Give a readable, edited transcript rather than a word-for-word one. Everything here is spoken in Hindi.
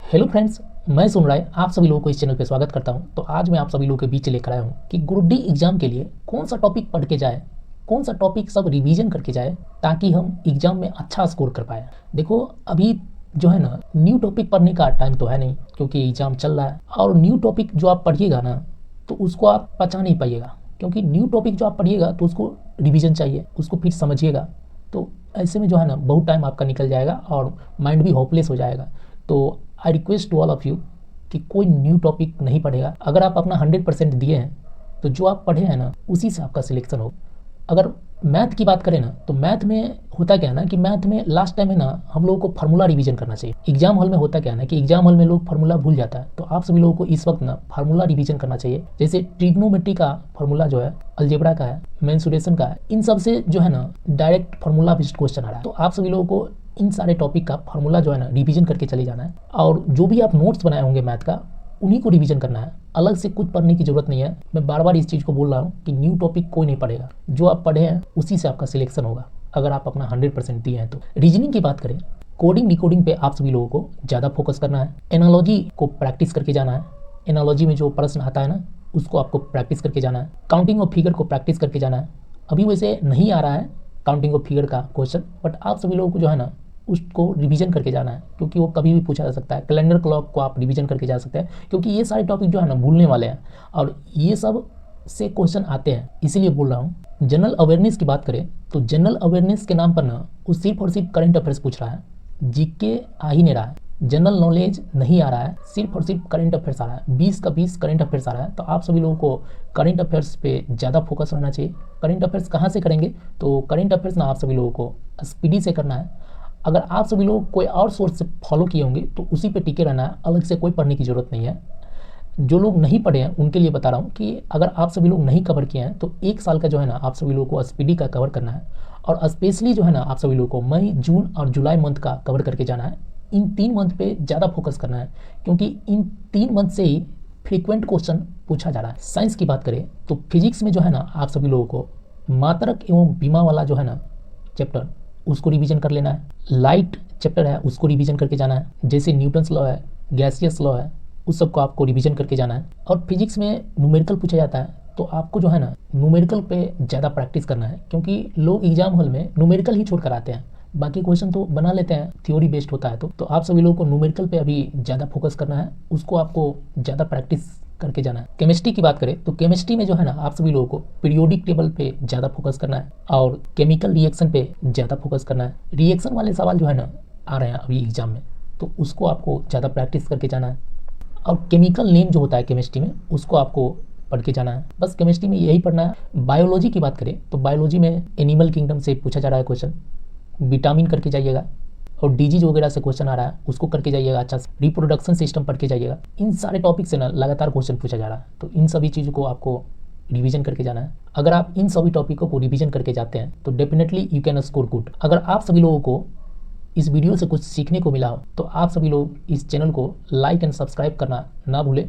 हेलो फ्रेंड्स, मैं सुन राय आप सभी लोगों को इस चैनल पे स्वागत करता हूं। तो आज मैं आप सभी लोगों के बीच लेकर आया हूं कि ग्रुप डी एग्जाम के लिए कौन सा टॉपिक पढ़ के जाए, कौन सा टॉपिक सब रिवीजन करके जाए ताकि हम एग्जाम में अच्छा स्कोर कर पाए। देखो, अभी जो है ना, न्यू टॉपिक पढ़ने का टाइम तो है नहीं क्योंकि एग्जाम चल रहा है। और न्यू टॉपिक जो आप पढ़िएगा ना तो उसको आप पचा नहीं पाइएगा, क्योंकि न्यू टॉपिक जो आप पढ़िएगा तो उसको रिवीजन चाहिए, उसको फिर समझिएगा। तो ऐसे में जो है ना, बहुत टाइम आपका निकल जाएगा और माइंड भी होपलेस हो जाएगा। तो I request to all of you कि कोई न्यू टॉपिक नहीं पढ़ेगा। अगर आप अपना 100% दिए हैं तो जो आप पढ़े हैं ना उसी से आपका सिलेक्शन हो। अगर मैथ की बात करें ना तो मैथ में होता क्या है ना कि मैथ में लास्ट टाइम है ना हम लोगों को फार्मूला रिवीजन करना चाहिए। एग्जाम हॉल में होता क्या है ना कि एग्जाम हॉल में लोग फार्मूला भूल जाता है, तो आप सभी लोगों को इस वक्त ना फार्मूला रिवीजन करना चाहिए। जैसे ट्रिग्नोमेट्री का फार्मूला जो है, अलजेब्रा का है, मेंसुरेशन का है, इन सब से जो है ना डायरेक्ट फार्मूला बेस्ड क्वेश्चन आ रहा है। तो आप सभी लोगों को इन सारे टॉपिक का फार्मूला जो है ना रिवीजन करके चले जाना है। और जो भी आप नोट्स बनाए होंगे मैथ का, उन्हीं को रिवीजन करना है। अलग से कुछ पढ़ने की जरूरत नहीं है। मैं बार बार इस चीज़ को बोल रहा हूँ कि न्यू टॉपिक कोई नहीं पढ़ेगा। जो आप पढ़े हैं उसी से आपका सिलेक्शन होगा, अगर आप अपना 100% दिए हैं तो। रीजनिंग की बात करें, कोडिंग डिकोडिंग पे आप सभी लोगों को ज़्यादा फोकस करना है। एनालॉजी को प्रैक्टिस करके जाना है। एनालॉजी में जो प्रश्न आता है ना उसको आपको प्रैक्टिस करके जाना है। काउंटिंग ऑफ फिगर को प्रैक्टिस करके जाना है। अभी वैसे नहीं आ रहा है काउंटिंग ऑफ फिगर का क्वेश्चन, बट आप सभी लोगों को जो है ना उसको रिवीजन करके जाना है, क्योंकि वो कभी भी पूछा जा सकता है। कैलेंडर क्लॉक को आप रिवीजन करके जा सकते हैं, क्योंकि ये सारे टॉपिक जो है ना भूलने वाले हैं और ये सब से क्वेश्चन आते हैं, इसीलिए बोल रहा हूँ। जनरल अवेयरनेस की बात करें तो जनरल अवेयरनेस के नाम पर ना वो सिर्फ और सिर्फ करंट अफेयर्स पूछ रहा है, जीके आ ही नहीं रहा है, जनरल नॉलेज नहीं आ रहा है, सिर्फ और सिर्फ करंट अफेयर्स आ रहा है। 20 का 20 करंट अफेयर्स आ रहा है। तो आप सभी लोगों को करंट अफेयर्स पे ज़्यादा फोकस रहना चाहिए। करंट अफेयर्स कहाँ से करेंगे तो करंट अफेयर्स ना आप सभी लोगों को स्पीडी से करना है। अगर आप सभी लोग कोई और सोर्स से फॉलो किए होंगे तो उसी पे टिके रहना है, अलग से कोई पढ़ने की ज़रूरत नहीं है। जो लोग नहीं पढ़े हैं उनके लिए बता रहा हूँ कि अगर आप सभी लोग नहीं कवर किए हैं तो 1 साल का जो है ना आप सभी लोगों को स्पीडी का कवर करना है। और स्पेशली जो है ना आप सभी लोगों को मई, जून और जुलाई मंथ का कवर करके जाना है। इन 3 मंथ पे ज़्यादा फोकस करना है, क्योंकि इन 3 मंथ से ही फ्रीक्वेंट क्वेश्चन पूछा जा रहा है। साइंस की बात करें तो फिजिक्स में जो है ना आप सभी लोगों को मात्रक एवं बीमा वाला जो है ना चैप्टर उसको रिवीजन कर लेना है। लाइट चैप्टर है उसको रिवीजन करके जाना है। जैसे न्यूटन्स लॉ है, गैसियस लॉ है, उस सबको आपको रिवीजन करके जाना है। और फिजिक्स में न्यूमेरिकल पूछा जाता है तो आपको जो है ना न्यूमेरिकल पे ज़्यादा प्रैक्टिस करना है, क्योंकि लोग एग्जाम हॉल में न्यूमेरिकल ही छोड़ कर आते हैं, बाकी क्वेश्चन तो बना लेते हैं, थ्योरी बेस्ड होता है। तो आप सभी लोगों को न्यूमेरिकल पे अभी ज़्यादा फोकस करना है, उसको आपको ज़्यादा प्रैक्टिस करके जाना है। केमिस्ट्री की बात करें तो केमिस्ट्री में जो है ना आप सभी लोगों को पीरियोडिक टेबल पे ज़्यादा फोकस करना है और केमिकल रिएक्शन पे ज़्यादा फोकस करना है। रिएक्शन वाले सवाल जो है ना आ रहे हैं अभी एग्जाम में, तो उसको आपको ज़्यादा प्रैक्टिस करके जाना है। और केमिकल नेम जो होता है केमिस्ट्री में उसको आपको पढ़ के जाना है। बस केमिस्ट्री में यही पढ़ना है। बायोलॉजी की बात करें तो बायोलॉजी में एनिमल किंगडम से पूछा जा रहा है क्वेश्चन, विटामिन करके जाइएगा। और डिजीज वगैरह से क्वेश्चन आ रहा है उसको करके जाइएगा अच्छा से। रिप्रोडक्शन सिस्टम पढ़ के जाइएगा। इन सारे टॉपिक से ना लगातार क्वेश्चन पूछा जा रहा है, तो इन सभी चीज़ों को आपको रिवीजन करके जाना है। अगर आप इन सभी टॉपिकों को रिवीजन करके जाते हैं तो definitely you can score good. अगर आप सभी लोगों को इस वीडियो से कुछ सीखने को मिला हो तो आप सभी लोग इस चैनल को लाइक एंड सब्सक्राइब करना ना भूलें।